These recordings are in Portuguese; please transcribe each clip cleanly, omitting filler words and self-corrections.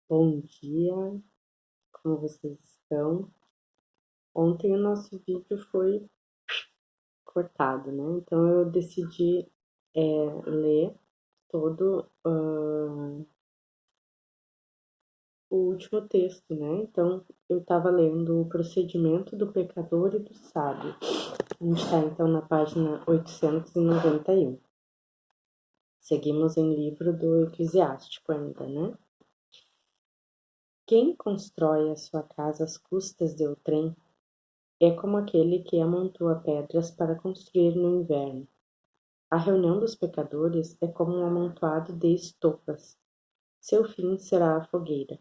Bom dia, como vocês estão? Ontem o nosso vídeo foi cortado, né? Então eu decidi ler todo o último texto, né? Então eu estava lendo O Procedimento do Pecador e do Sábio. A gente está então na página 891. Seguimos em livro do Eclesiástico ainda, né? Quem constrói a sua casa às custas de outrem é como aquele que amontoa pedras para construir no inverno. A reunião dos pecadores é como um amontoado de estopas. Seu fim será a fogueira.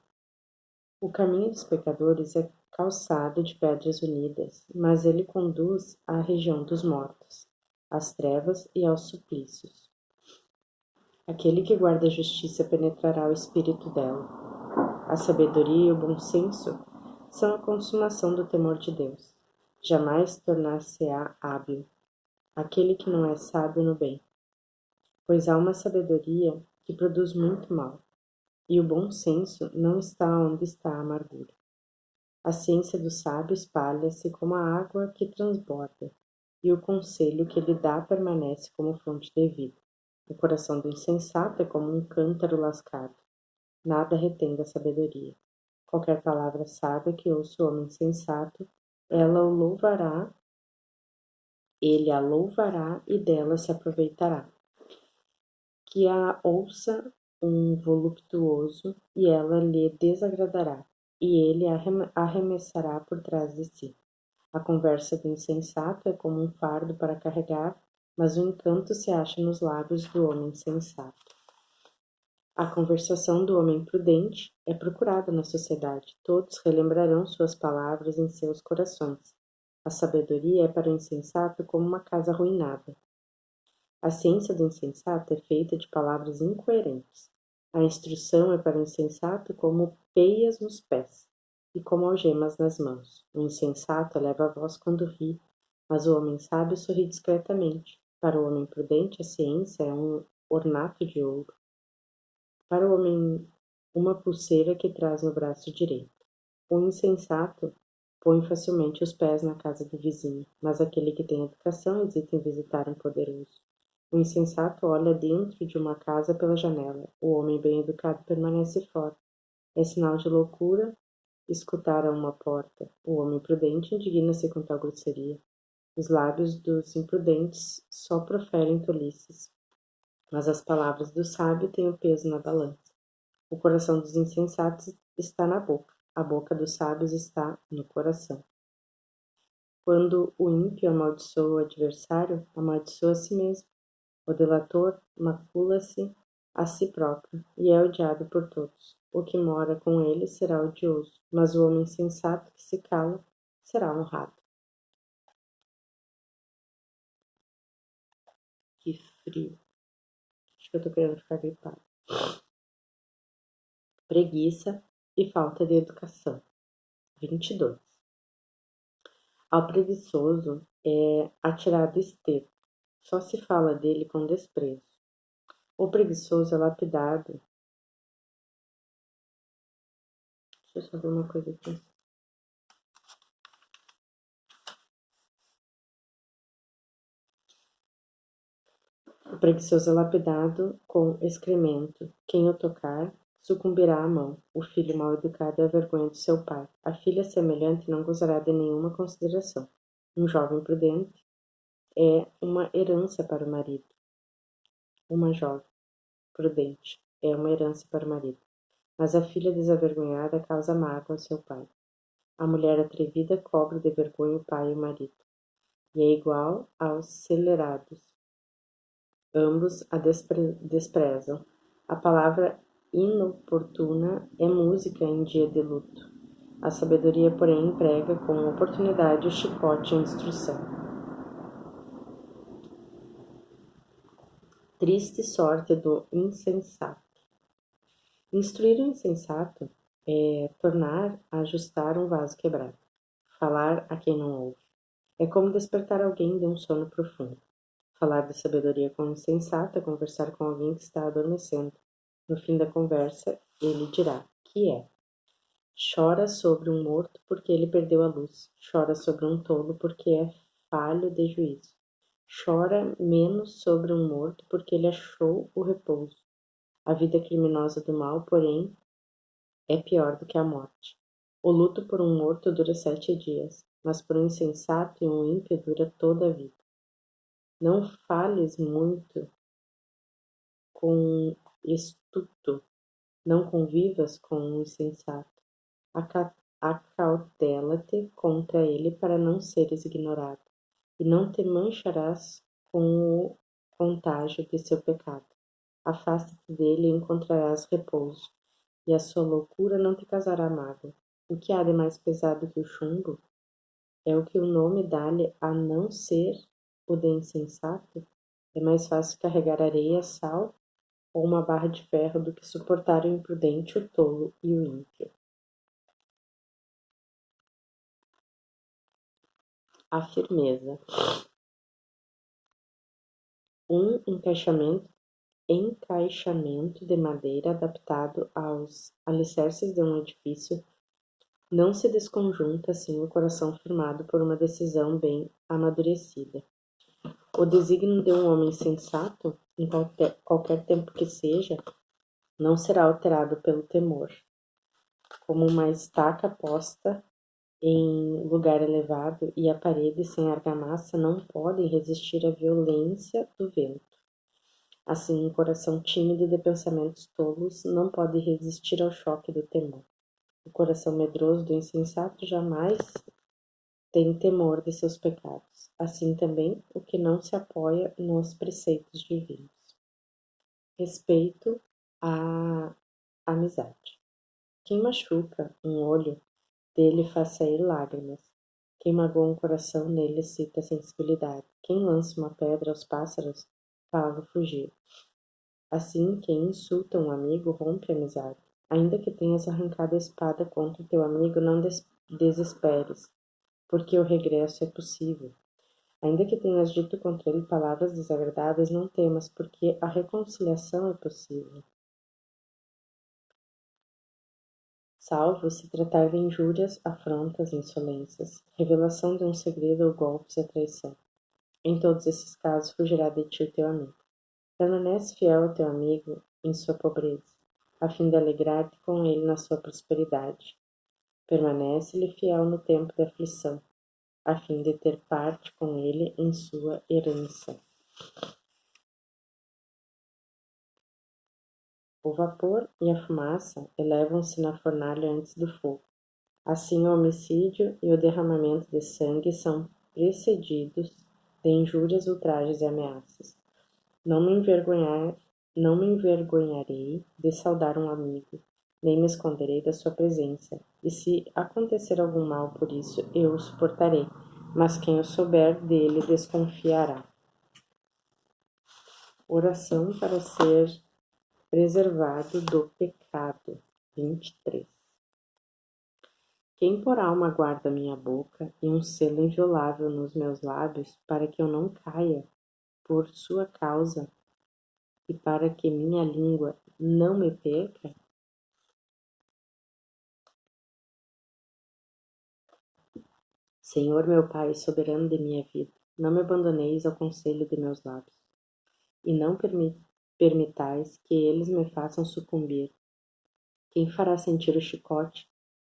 O caminho dos pecadores é calçado de pedras unidas, mas ele conduz à região dos mortos, às trevas e aos suplícios. Aquele que guarda a justiça penetrará o espírito dela. A sabedoria e o bom senso são a consumação do temor de Deus. Jamais tornar-se-á hábil aquele que não é sábio no bem, pois há uma sabedoria que produz muito mal, e o bom senso não está onde está a amargura. A ciência do sábio espalha-se como a água que transborda, e o conselho que ele dá permanece como fonte de vida. O coração do insensato é como um cântaro lascado, nada retém da sabedoria. Qualquer palavra sábia que ouça o homem sensato, ela o louvará, ele a louvará e dela se aproveitará. Que a ouça um voluptuoso, e ela lhe desagradará, e ele arremessará por trás de si. A conversa do insensato é como um fardo para carregar, mas o encanto se acha nos lábios do homem sensato. A conversação do homem prudente é procurada na sociedade. Todos relembrarão suas palavras em seus corações. A sabedoria é para o insensato como uma casa arruinada. A ciência do insensato é feita de palavras incoerentes. A instrução é para o insensato como peias nos pés e como algemas nas mãos. O insensato eleva a voz quando ri, mas o homem sábio sorri discretamente. Para o homem prudente, a ciência é um ornato de ouro. Para o homem, uma pulseira que traz no braço direito. O insensato põe facilmente os pés na casa do vizinho, mas aquele que tem educação hesita em visitar um poderoso. O insensato olha dentro de uma casa pela janela. O homem bem-educado permanece fora. É sinal de loucura escutar a uma porta. O homem prudente indigna-se com tal grosseria. Os lábios dos imprudentes só proferem tolices, mas as palavras do sábio têm o peso na balança. O coração dos insensatos está na boca. A boca dos sábios está no coração. Quando o ímpio amaldiçoa o adversário, amaldiçoa a si mesmo. O delator macula-se a si próprio e é odiado por todos. O que mora com ele será odioso, mas o homem sensato que se cala será honrado. Que frio. Acho que eu tô querendo ficar gripada. Preguiça e falta de educação. 22. Ao preguiçoso é atirado esterco. Só se fala dele com desprezo. O preguiçoso é lapidado. Deixa eu só ver uma coisa aqui. O preguiçoso é lapidado com excremento. Quem o tocar sucumbirá à mão. O filho mal educado é a vergonha do seu pai. A filha semelhante não gozará de nenhuma consideração. Um jovem prudente é uma herança para o marido. Uma jovem prudente é uma herança para o marido. Mas a filha desavergonhada causa mágoa ao seu pai. A mulher atrevida cobre de vergonha o pai e o marido. E é igual aos celerados. Ambos a desprezam. A palavra inoportuna é música em dia de luto. A sabedoria, porém, emprega com oportunidade o chicote e a instrução. Triste sorte do insensato. Instruir o insensato é tornar a ajustar um vaso quebrado. Falar a quem não ouve. É como despertar alguém de um sono profundo. Falar de sabedoria com o insensato é conversar com alguém que está adormecendo. No fim da conversa, ele dirá: que é. Chora sobre um morto porque ele perdeu a luz. Chora sobre um tolo porque é falho de juízo. Chora menos sobre um morto porque ele achou o repouso. A vida criminosa do mal, porém, é pior do que a morte. O luto por um morto dura 7 dias, mas por um insensato e um ímpio dura toda a vida. Não fales muito com estuto, não convivas com um insensato. Acautela-te contra ele para não seres ignorado, e não te mancharás com o contágio de seu pecado. Afasta-te dele e encontrarás repouso, e a sua loucura não te causará mágoa. O que há de mais pesado que o chumbo? É o que o nome dá-lhe a não ser o de insensato? É mais fácil carregar areia, sal ou uma barra de ferro do que suportar o imprudente, o tolo e o ímpio. A firmeza. Um encaixamento de madeira adaptado aos alicerces de um edifício não se desconjunta sem o coração firmado por uma decisão bem amadurecida. O desígnio de um homem sensato, em qualquer tempo que seja, não será alterado pelo temor. Como uma estaca posta em lugar elevado e a parede sem argamassa não podem resistir à violência do vento. Assim, um coração tímido de pensamentos tolos não pode resistir ao choque do temor. O coração medroso do insensato jamais tem temor de seus pecados. Assim também, o que não se apoia nos preceitos divinos. Respeito à amizade. Quem machuca um olho, dele faz sair lágrimas. Quem magoa um coração, nele excita sensibilidade. Quem lança uma pedra aos pássaros, faz-o fugir. Assim, quem insulta um amigo rompe a amizade. Ainda que tenhas arrancado a espada contra o teu amigo, não desesperes, porque o regresso é possível. Ainda que tenhas dito contra ele palavras desagradáveis, não temas, porque a reconciliação é possível. Salvo se tratar de injúrias, afrontas, insolências, revelação de um segredo ou golpes e traição. Em todos esses casos, fugirá de ti o teu amigo. Permanece fiel ao teu amigo em sua pobreza, a fim de alegrar-te com ele na sua prosperidade. Permanece-lhe fiel no tempo de aflição, a fim de ter parte com ele em sua herança. O vapor e a fumaça elevam-se na fornalha antes do fogo. Assim, o homicídio e o derramamento de sangue são precedidos de injúrias, ultrajes e ameaças. Não me envergonharei de saudar um amigo, nem me esconderei da sua presença. E se acontecer algum mal por isso, eu o suportarei, mas quem o souber dele desconfiará. Oração para ser preservado do pecado. 23. Quem porá uma guarda à minha boca e um selo inviolável nos meus lábios, para que eu não caia por sua causa e para que minha língua não me perca? Senhor meu Pai, soberano de minha vida, não me abandoneis ao conselho de meus lábios, e não permitais que eles me façam sucumbir. Quem fará sentir o chicote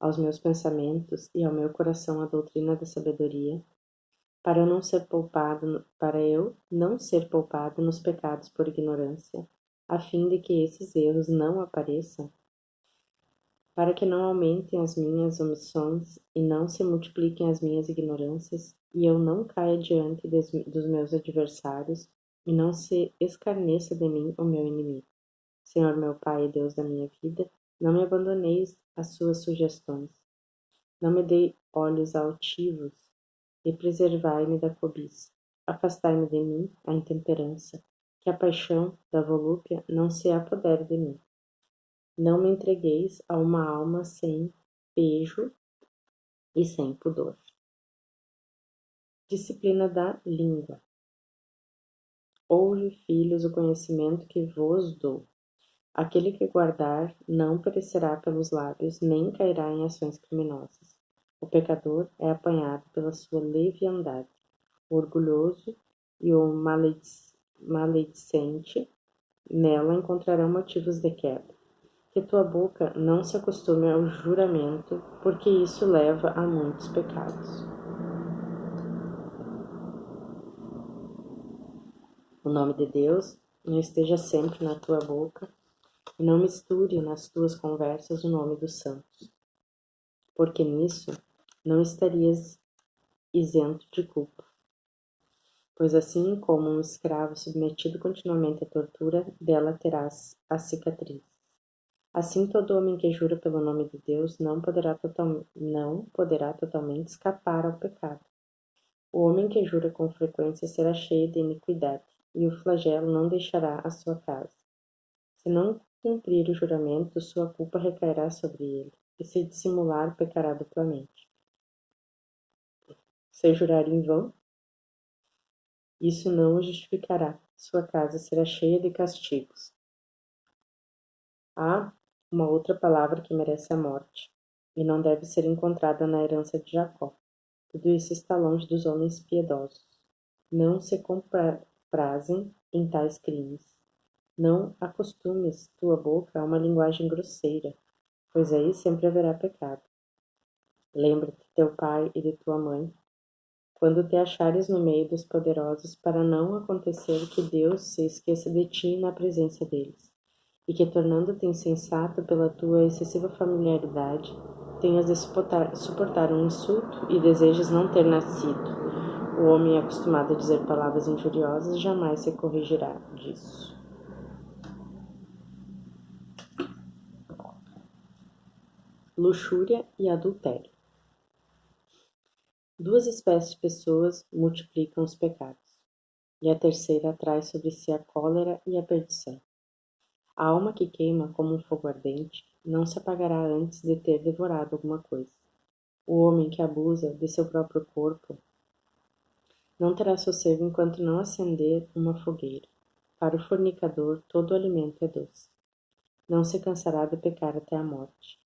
aos meus pensamentos e ao meu coração a doutrina da sabedoria, para eu não ser poupado nos pecados por ignorância, a fim de que esses erros não apareçam, para que não aumentem as minhas omissões e não se multipliquem as minhas ignorâncias, e eu não caia diante dos meus adversários, e não se escarneça de mim o meu inimigo. Senhor meu Pai e Deus da minha vida, não me abandoneis às suas sugestões. Não me dei olhos altivos, e preservai-me da cobiça. Afastai-me de mim a intemperança, que a paixão da volúpia não se apodere de mim. Não me entregueis a uma alma sem pejo e sem pudor. Disciplina da língua. Ouve, filhos, o conhecimento que vos dou. Aquele que guardar não perecerá pelos lábios, nem cairá em ações criminosas. O pecador é apanhado pela sua leviandade. O orgulhoso e o maledicente nela encontrarão motivos de queda. Que tua boca não se acostume ao juramento, porque isso leva a muitos pecados. O nome de Deus não esteja sempre na tua boca, e não misture nas tuas conversas o nome dos santos, porque nisso não estarias isento de culpa. Pois assim como um escravo submetido continuamente à tortura, dela terás a cicatriz. Assim todo homem que jura pelo nome de Deus não poderá totalmente escapar ao pecado. O homem que jura com frequência será cheio de iniquidade, e o flagelo não deixará a sua casa. Se não cumprir o juramento, sua culpa recairá sobre ele, e se dissimular, pecará duplamente. Se jurar em vão, isso não o justificará. Sua casa será cheia de castigos. Há uma outra palavra que merece a morte, e não deve ser encontrada na herança de Jacó. Tudo isso está longe dos homens piedosos. Não se comprazem em tais crimes. Não acostumes tua boca a uma linguagem grosseira, pois aí sempre haverá pecado. Lembra-te de teu pai e de tua mãe, quando te achares no meio dos poderosos, para não acontecer que Deus se esqueça de ti na presença deles, e que, tornando-te insensato pela tua excessiva familiaridade, tenhas de suportar um insulto e desejes não ter nascido. O homem acostumado a dizer palavras injuriosas jamais se corrigirá disso. Luxúria e adultério. Duas espécies de pessoas multiplicam os pecados, e a terceira atrai sobre si a cólera e a perdição. A alma que queima como um fogo ardente não se apagará antes de ter devorado alguma coisa. O homem que abusa de seu próprio corpo não terá sossego enquanto não acender uma fogueira. Para o fornicador, todo o alimento é doce. Não se cansará de pecar até a morte.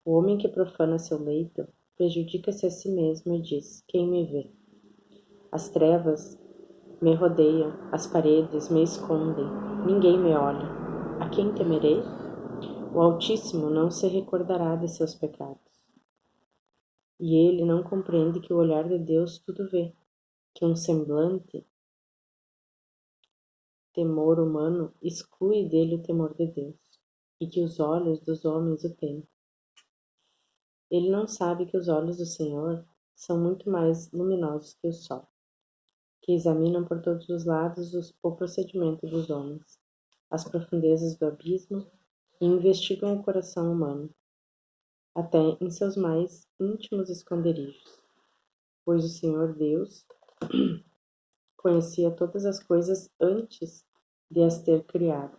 O homem que profana seu leito prejudica-se a si mesmo e diz: quem me vê? As trevas me rodeiam, as paredes me escondem, ninguém me olha. A quem temerei? O Altíssimo não se recordará de seus pecados. E ele não compreende que o olhar de Deus tudo vê, que um semblante, temor humano, exclui dele o temor de Deus, e que os olhos dos homens o temem. Ele não sabe que os olhos do Senhor são muito mais luminosos que o sol, que examinam por todos os lados o procedimento dos homens, as profundezas do abismo, e investigam o coração humano, até em seus mais íntimos esconderijos. Pois o Senhor Deus conhecia todas as coisas antes de as ter criado,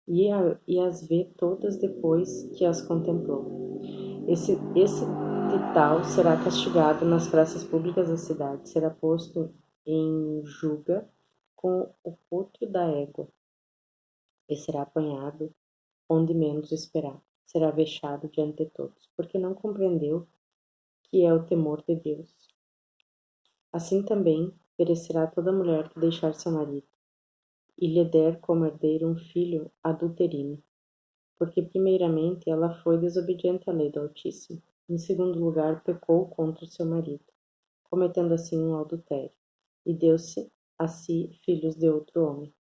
e as vê todas depois que as contemplou. Esse de tal será castigado nas praças públicas da cidade, será posto em juga com o potro da égua, e será apanhado onde menos esperar. Será vexado diante de todos, porque não compreendeu que é o temor de Deus. Assim também perecerá toda mulher que deixar seu marido, e lhe der como herdeiro um filho adulterino, porque primeiramente ela foi desobediente à lei do Altíssimo, em segundo lugar pecou contra o seu marido, cometendo assim um adultério, e deu-se a si filhos de outro homem.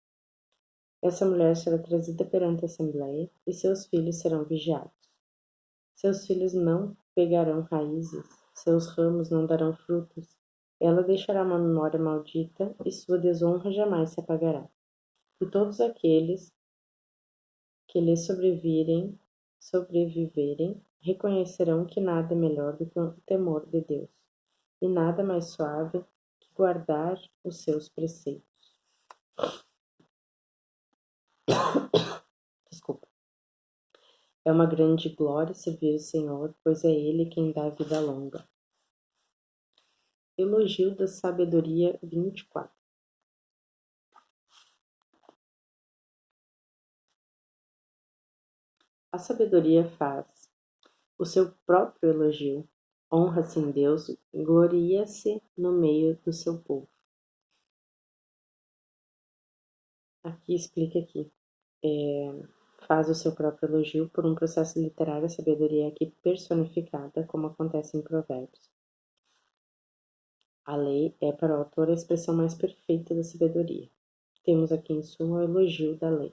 Essa mulher será trazida perante a Assembleia, e seus filhos serão vigiados. Seus filhos não pegarão raízes, seus ramos não darão frutos. Ela deixará uma memória maldita, e sua desonra jamais se apagará. E todos aqueles que lhe sobreviverem, reconhecerão que nada é melhor do que o temor de Deus, e nada mais suave que guardar os seus preceitos. Desculpa. É uma grande glória servir o Senhor, pois é Ele quem dá vida longa. Elogio da Sabedoria 24. A sabedoria faz o seu próprio elogio, honra-se em Deus, gloria-se no meio do seu povo. Aqui explica aqui. Faz o seu próprio elogio por um processo literário, a sabedoria é aqui personificada, como acontece em Provérbios. A lei é para o autor a expressão mais perfeita da sabedoria. Temos aqui em suma o elogio da lei.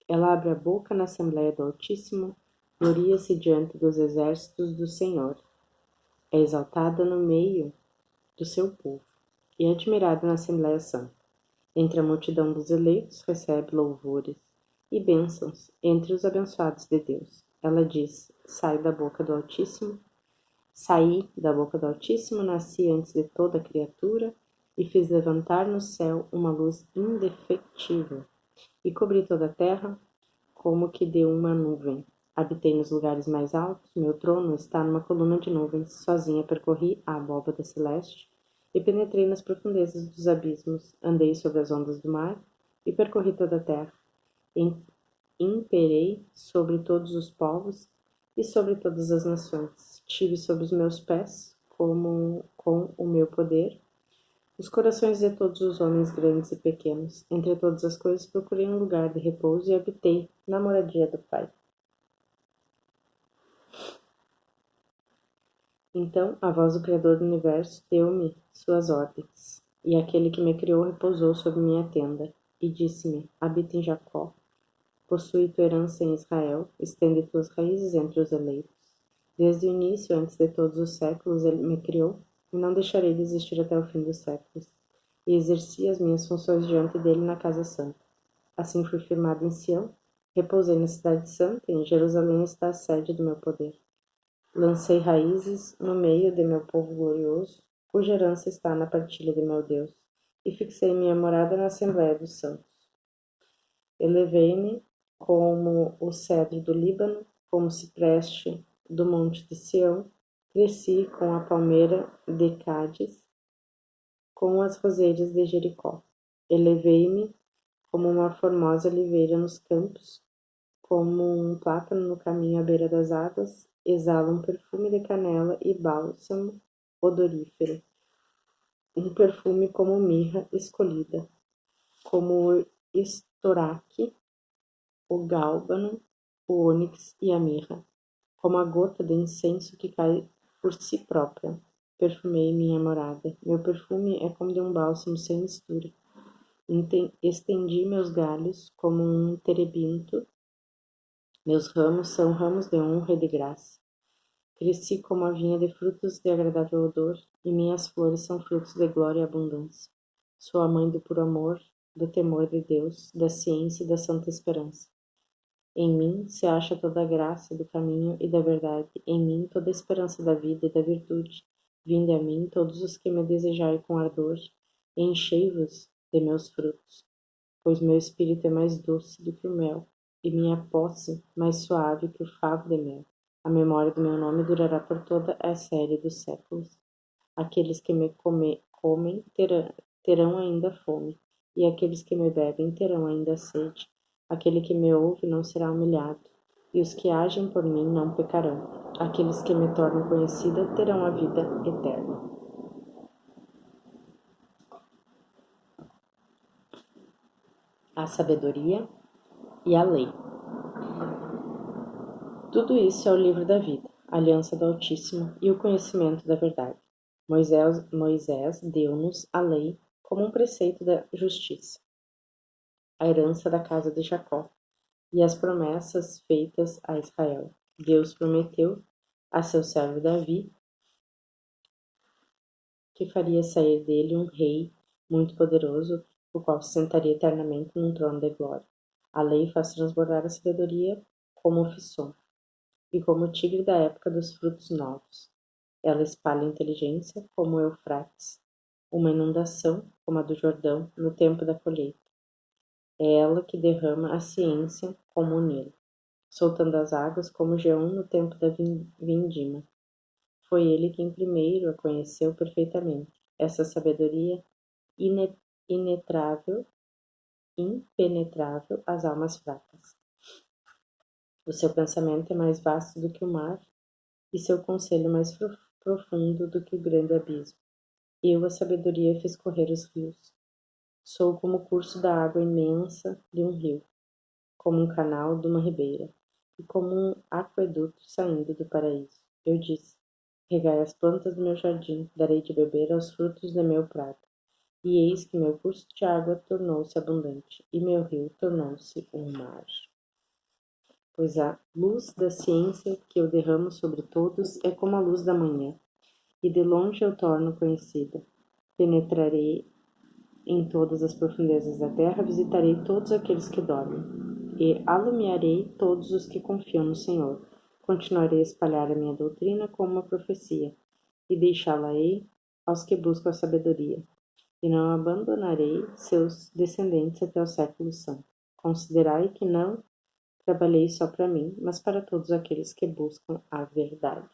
Ela abre a boca na Assembleia do Altíssimo, gloria-se diante dos exércitos do Senhor. É exaltada no meio do seu povo e é admirada na Assembleia Santa. Entre a multidão dos eleitos recebe louvores e bênçãos entre os abençoados de Deus. Ela diz, saí da boca do Altíssimo, nasci antes de toda criatura e fiz levantar no céu uma luz indefectível e cobri toda a terra como que de uma nuvem. Habitei nos lugares mais altos, meu trono está numa coluna de nuvens, sozinha percorri a abóbada celeste e penetrei nas profundezas dos abismos, andei sobre as ondas do mar e percorri toda a terra. Imperei sobre todos os povos e sobre todas as nações. Tive sobre os meus pés, como com o meu poder, os corações de todos os homens grandes e pequenos. Entre todas as coisas procurei um lugar de repouso e habitei na moradia do Pai. Então a voz do Criador do Universo deu-me suas ordens, e aquele que me criou repousou sobre minha tenda, e disse-me, habita em Jacó, possui tua herança em Israel, estende tuas raízes entre os eleitos. Desde o início, antes de todos os séculos, ele me criou, e não deixarei de existir até o fim dos séculos. E exerci as minhas funções diante dele na casa santa. Assim fui firmado em Sião, repousei na cidade santa, e em Jerusalém está a sede do meu poder. Lancei raízes no meio de meu povo glorioso, cuja herança está na partilha de meu Deus, e fixei minha morada na Assembleia dos Santos. Elevei-me como o cedro do Líbano, como cipreste do monte de Sião, cresci com a palmeira de Cádiz, com as roseiras de Jericó. Elevei-me como uma formosa oliveira nos campos, como um plátano no caminho à beira das águas, exala um perfume de canela e bálsamo odorífero, um perfume como mirra escolhida, como o estoraque, o gálbano, o ônix e a mirra, como a gota de incenso que cai por si própria. Perfumei minha morada. Meu perfume é como de um bálsamo sem mistura. Estendi meus galhos como um terebinto. Meus ramos são ramos de honra e de graça. Cresci como a vinha de frutos de agradável odor, e minhas flores são frutos de glória e abundância. Sou a mãe do puro amor, do temor de Deus, da ciência e da santa esperança. Em mim se acha toda a graça do caminho e da verdade, em mim toda a esperança da vida e da virtude. Vinde a mim todos os que me desejai com ardor, e enchei-vos de meus frutos, pois meu espírito é mais doce do que o mel, e minha posse mais suave que o favo de mel. A memória do meu nome durará por toda a série dos séculos. Aqueles que me comem terão ainda fome, e aqueles que me bebem terão ainda sede. Aquele que me ouve não será humilhado, e os que agem por mim não pecarão. Aqueles que me tornam conhecida terão a vida eterna. A sabedoria e a lei. Tudo isso é o livro da vida, a aliança do Altíssimo e o conhecimento da verdade. Moisés deu-nos a lei como um preceito da justiça, a herança da casa de Jacó e as promessas feitas a Israel. Deus prometeu a seu servo Davi que faria sair dele um rei muito poderoso, o qual se sentaria eternamente num trono de glória. A lei faz transbordar a sabedoria como o fisson, e como o tigre da época dos frutos novos. Ela espalha a inteligência como o Eufrates, uma inundação como a do Jordão no tempo da colheita. É ela que derrama a ciência como o Nilo, soltando as águas como o Geum no tempo da vindima. Foi ele quem primeiro a conheceu perfeitamente. Essa sabedoria inetrável impenetrável às almas fracas. O seu pensamento é mais vasto do que o mar, e seu conselho mais profundo do que o grande abismo. Eu, a sabedoria, fiz correr os rios. Sou como o curso da água imensa de um rio, como um canal de uma ribeira, e como um aqueduto saindo do paraíso. Eu disse: regai as plantas do meu jardim, darei de beber aos frutos de meu prato. E eis que meu curso de água tornou-se abundante, e meu rio tornou-se um mar. Pois a luz da ciência que eu derramo sobre todos é como a luz da manhã, e de longe eu torno conhecida. Penetrarei em todas as profundezas da terra, visitarei todos aqueles que dormem, e alumiarei todos os que confiam no Senhor. Continuarei a espalhar a minha doutrina como uma profecia, e deixá-la-ei aos que buscam a sabedoria, e não abandonarei seus descendentes até o século santo. Considerai que não trabalhei só para mim, mas para todos aqueles que buscam a verdade.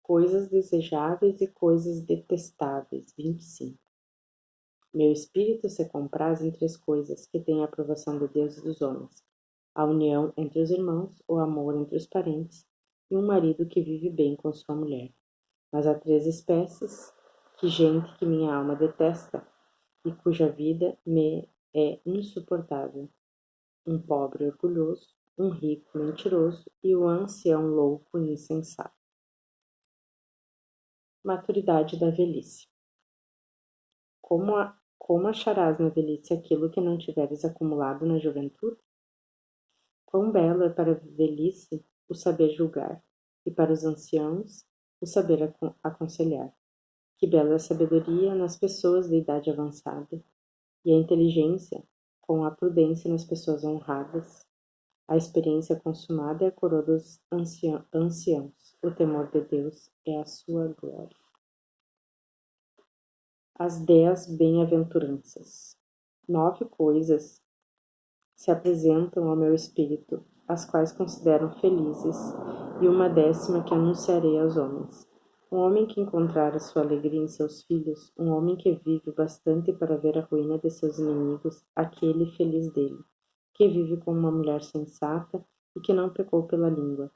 Coisas desejáveis e coisas detestáveis. 25. Meu espírito se compraz em 3 coisas, que têm a aprovação de Deus e dos homens: a união entre os irmãos, o amor entre os parentes, e um marido que vive bem com sua mulher. Mas há 3 espécies que gente que minha alma detesta e cuja vida me é insuportável: um pobre orgulhoso, um rico mentiroso e um ancião louco e insensato. Maturidade da velhice. Como acharás na velhice aquilo que não tiveres acumulado na juventude? Quão belo é para a velhice o saber julgar, e para os anciãos o saber aconselhar. Que bela é a sabedoria nas pessoas de idade avançada, e a inteligência com a prudência nas pessoas honradas. A experiência consumada é a coroa dos anciãos. O temor de Deus é a sua glória. As 10 bem-aventuranças. 9 coisas se apresentam ao meu espírito, as quais considero felizes, e uma 10ª que anunciarei aos homens. Um homem que encontrar a sua alegria em seus filhos, um homem que vive bastante para ver a ruína de seus inimigos, aquele feliz dele, que vive com uma mulher sensata e que não pecou pela língua,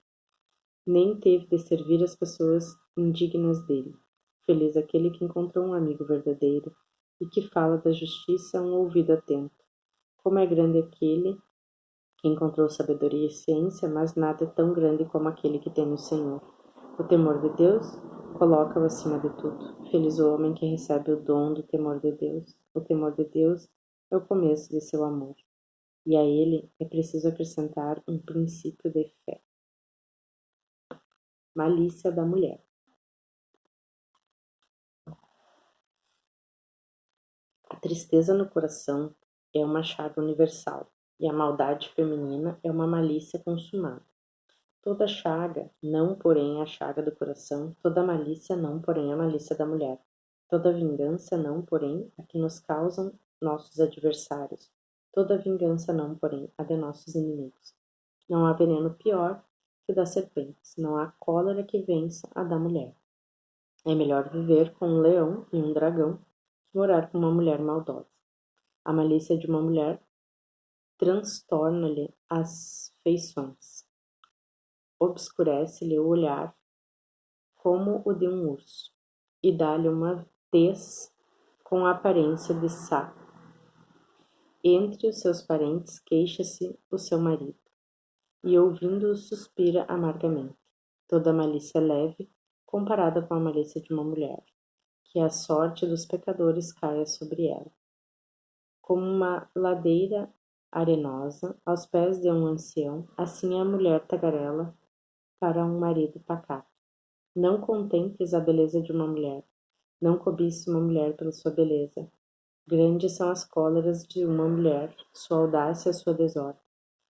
nem teve de servir as pessoas indignas dele. Feliz aquele que encontrou um amigo verdadeiro e que fala da justiça a um ouvido atento. Como é grande aquele que encontrou sabedoria e ciência, mas nada é tão grande como aquele que tem o Senhor. O temor de Deus coloca-o acima de tudo. Feliz o homem que recebe o dom do temor de Deus. O temor de Deus é o começo de seu amor, e a ele é preciso acrescentar um princípio de fé. Malícia da mulher. A tristeza no coração é uma chaga universal, e a maldade feminina é uma malícia consumada. Toda chaga, não porém a chaga do coração, toda malícia, não porém a malícia da mulher, toda vingança, não porém a que nos causam nossos adversários, toda vingança, não porém a de nossos inimigos. Não há veneno pior que o das serpentes, não há cólera que vença a da mulher. É melhor viver com um leão e um dragão que morar com uma mulher maldosa. A malícia de uma mulher transtorna-lhe as feições, obscurece-lhe o olhar como o de um urso, e dá-lhe uma tez com a aparência de sapo. Entre os seus parentes queixa-se o seu marido, e ouvindo-o suspira amargamente. Toda malícia é leve, comparada com a malícia de uma mulher, que a sorte dos pecadores caia sobre ela. Como uma ladeira arenosa aos pés de um ancião, assim é a mulher tagarela para um marido pacato. Não contemples a beleza de uma mulher, não cobices uma mulher pela sua beleza. Grandes são as cóleras de uma mulher, sua audácia e sua desordem.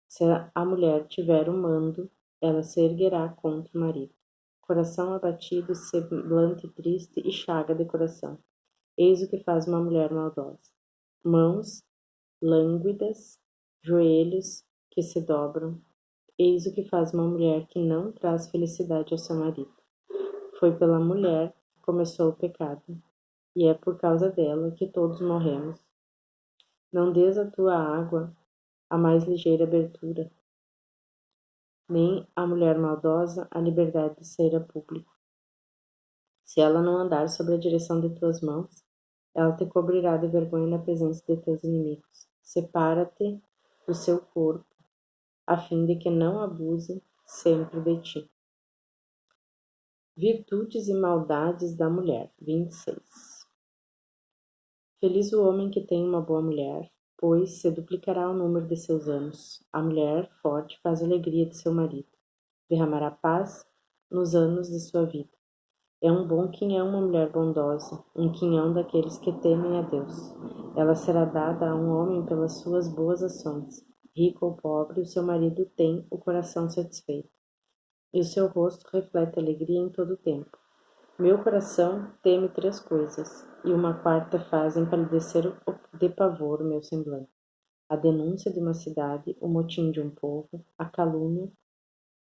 Se a mulher tiver o mando, ela se erguerá contra o marido. Coração abatido, semblante triste e chaga de coração. Eis o que faz uma mulher maldosa. Mãos lânguidas, joelhos que se dobram. Eis o que faz uma mulher que não traz felicidade ao seu marido. Foi pela mulher que começou o pecado, e é por causa dela que todos morremos. Não des à tua água a mais ligeira abertura, nem a mulher maldosa a liberdade de sair a público. Se ela não andar sob a direção de tuas mãos, ela te cobrirá de vergonha na presença de teus inimigos. Separa-te do seu corpo, a fim de que não abuse sempre de ti. Virtudes e maldades da mulher. 26. Feliz o homem que tem uma boa mulher, pois se duplicará o número de seus anos. A mulher forte faz a alegria de seu marido, derramará paz nos anos de sua vida. É um bom quinhão uma mulher bondosa, um quinhão daqueles que temem a Deus. Ela será dada a um homem pelas suas boas ações. Rico ou pobre, o seu marido tem o coração satisfeito, e o seu rosto reflete alegria em todo o tempo. Meu coração teme 3 coisas, e uma quarta faz empalidecer de pavor o meu semblante: a denúncia de uma cidade, o motim de um povo, a calúnia,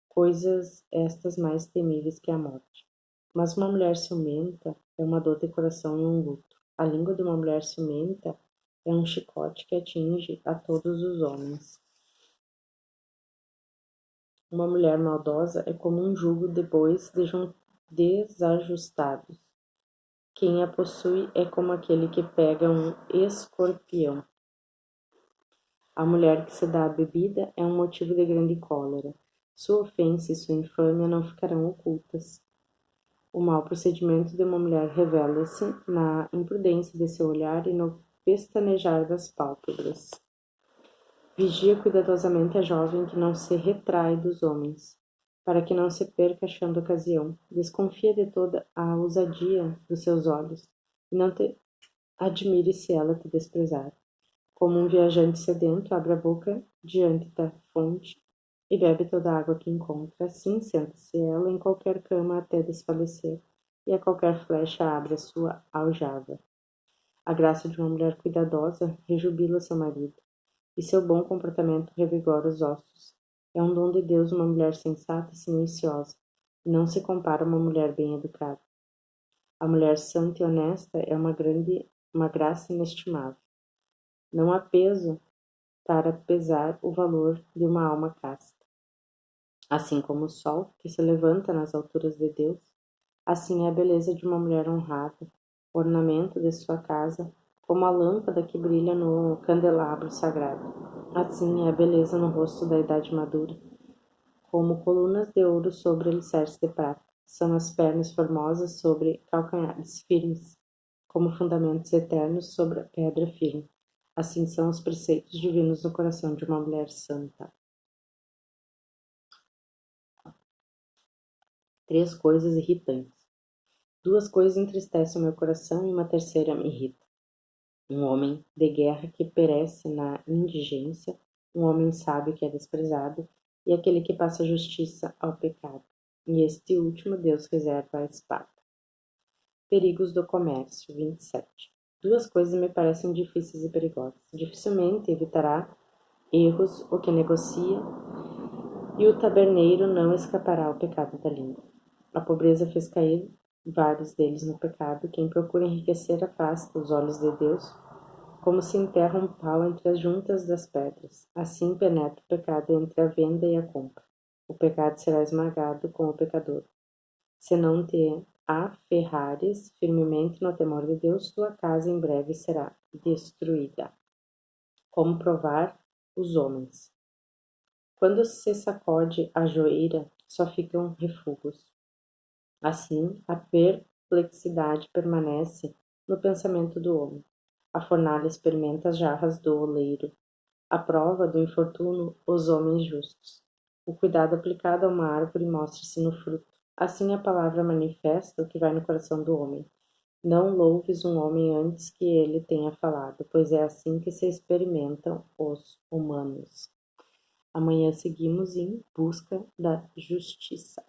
coisas estas mais temíveis que a morte. Mas uma mulher ciumenta é uma dor de coração e um luto. A língua de uma mulher ciumenta é um chicote que atinge a todos os homens. Uma mulher maldosa é como um jugo de bois desajustados. Quem a possui é como aquele que pega um escorpião. A mulher que se dá à bebida é um motivo de grande cólera. Sua ofensa e sua infâmia não ficarão ocultas. O mau procedimento de uma mulher revela-se na imprudência de seu olhar e no pestanejar das pálpebras. Vigia cuidadosamente a jovem que não se retrai dos homens, para que não se perca achando ocasião. Desconfia de toda a ousadia dos seus olhos, e não te admire se ela te desprezar. Como um viajante sedento, abre a boca diante da fonte e bebe toda a água que encontra. Assim senta-se ela em qualquer cama até desfalecer, e a qualquer flecha abre a sua aljava. A graça de uma mulher cuidadosa rejubila seu marido, e seu bom comportamento revigora os ossos. É um dom de Deus uma mulher sensata e silenciosa, e não se compara a uma mulher bem educada. A mulher santa e honesta é uma graça inestimável. Não há peso para pesar o valor de uma alma casta. Assim como o sol, que se levanta nas alturas de Deus, assim é a beleza de uma mulher honrada, ornamento de sua casa, como a lâmpada que brilha no candelabro sagrado. Assim é a beleza no rosto da idade madura, como colunas de ouro sobre alicerce de prata. São as pernas formosas sobre calcanhares firmes, como fundamentos eternos sobre a pedra firme. Assim são os preceitos divinos no coração de uma mulher santa. 3 coisas irritantes. 2 coisas entristecem o meu coração e uma terceira me irrita. Um homem de guerra que perece na indigência, um homem sábio que é desprezado, e aquele que passa justiça ao pecado. E este último Deus reserva à espada. Perigos do comércio. 27. 2 coisas me parecem difíceis e perigosas. Dificilmente evitará erros o que negocia, e o taberneiro não escapará ao pecado da língua. A pobreza fez cair vários deles no pecado. Quem procura enriquecer afasta os olhos de Deus, como se enterra um pau entre as juntas das pedras. Assim penetra o pecado entre a venda e a compra. O pecado será esmagado com o pecador. Se não te aferrares firmemente no temor de Deus, tua casa em breve será destruída. Como provar os homens? Quando se sacode a joeira, só ficam refugos. Assim, a perplexidade permanece no pensamento do homem. A fornalha experimenta as jarras do oleiro. A prova do infortúnio os homens justos. O cuidado aplicado a uma árvore mostra-se no fruto. Assim a palavra manifesta o que vai no coração do homem. Não louves um homem antes que ele tenha falado, pois é assim que se experimentam os humanos. Amanhã seguimos em busca da justiça.